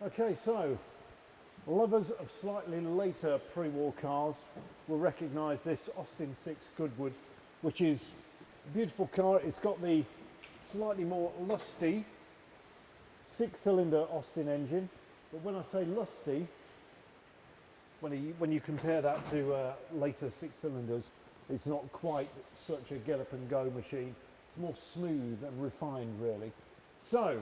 Okay, so lovers of slightly later pre-war cars will recognise this Austin 6 Goodwood, which is a beautiful car. It's got the slightly more lusty 6-cylinder Austin engine, but when I say lusty, when you compare that to later 6-cylinders, it's not quite such a get up and go machine. It's more smooth and refined, really. So,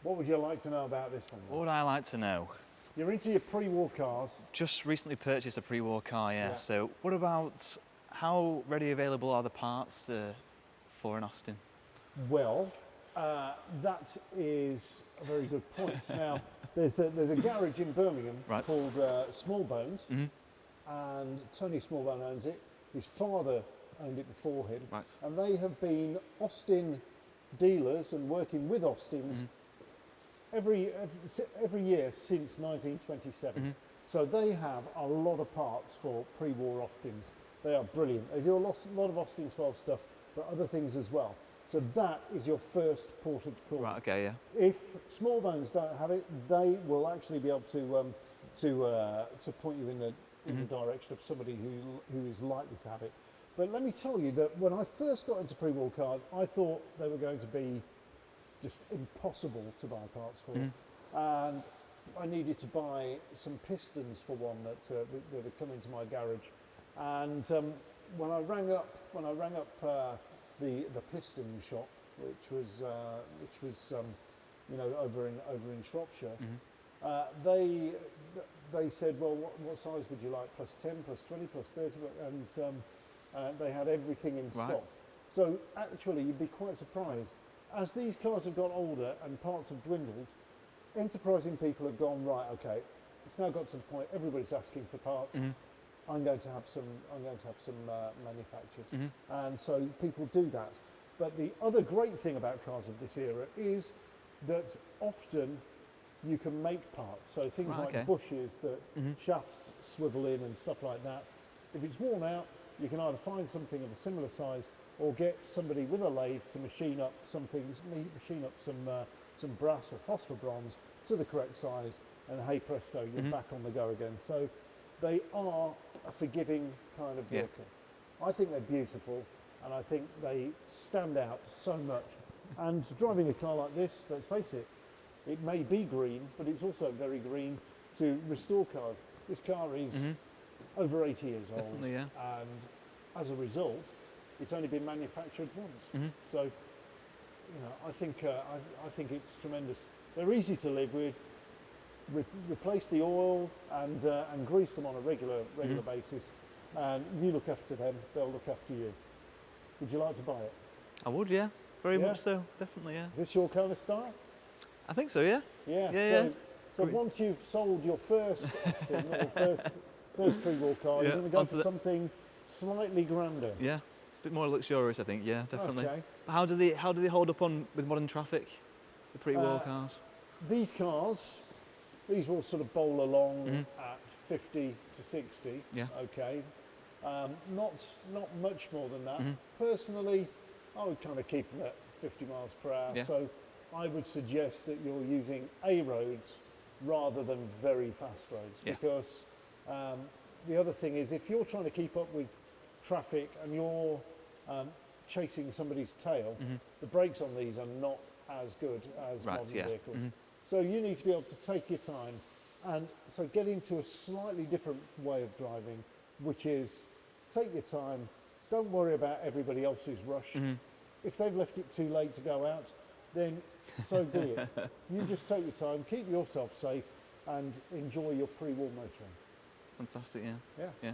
what would you like to know about this one? What would I like to know? You're into your pre-war cars. Just recently purchased a pre-war car, yeah. So what about how ready available are the parts for an Austin? Well, that is a very good point. Now, there's a garage in Birmingham called Smallbones, and Tony Smallbone owns it. His father owned it before him, and they have been Austin dealers and working with Austins every year since 1927. So they have a lot of parts for pre-war Austins. They are brilliant. They do a lot of Austin 12 stuff, but other things as well. So that is your first port of call. Right. Okay. Yeah. If Smallbones don't have it, they will actually be able to point you in the direction of somebody who is likely to have it. But let me tell you that when I first got into pre-war cars, I thought they were going to be just impossible to buy parts for, and I needed to buy some pistons for one that had come into my garage. And when I rang up the piston shop, which was over in Shropshire, they said, well, what size would you like? Plus 10, plus 20, plus 30, and they had everything in stock. So actually, you'd be quite surprised. As these cars have got older and parts have dwindled, enterprising people have gone, right, okay, it's now got to the point everybody's asking for parts. I'm going to have some manufactured, and so people do that. But the other great thing about cars of this era is that often you can make parts. So things like bushes that shafts swivel in and stuff like that. If it's worn out, you can either find something of a similar size or get somebody with a lathe to machine up some brass or phosphor bronze to the correct size, and hey presto, you're back on the go again. So they are a forgiving kind of vehicle. I think they're beautiful, and I think they stand out so much. And driving a car like this, let's face it, it may be green, but it's also very green to restore cars. This car is over 80 years old, and as a result, it's only been manufactured once. So, I think it's tremendous. They're easy to live with. Replace the oil and grease them on a regular basis, and you look after them, they'll look after you. Would you like to buy it? I would, yeah, very much so, definitely, yeah. Is this your kind of style? I think so, yeah. So once you've sold your first Austin or first pre-war car, you're going to go for something slightly grander. Yeah, it's a bit more luxurious, I think. Yeah, definitely. Okay. How do they hold up with modern traffic? The pre-war cars. These cars. These will sort of bowl along at 50 to 60. Yeah. Okay. Not much more than that. Personally, I would kind of keep them at 50 miles per hour. Yeah. So I would suggest that you're using A roads rather than very fast roads, because the other thing is, if you're trying to keep up with traffic and you're chasing somebody's tail, the brakes on these are not as good as modern vehicles. So you need to be able to take your time, and so get into a slightly different way of driving, which is take your time, don't worry about everybody else's rush. If they've left it too late to go out, then so be it. You just take your time, keep yourself safe, and enjoy your pre-war motoring. Fantastic, yeah. Yeah.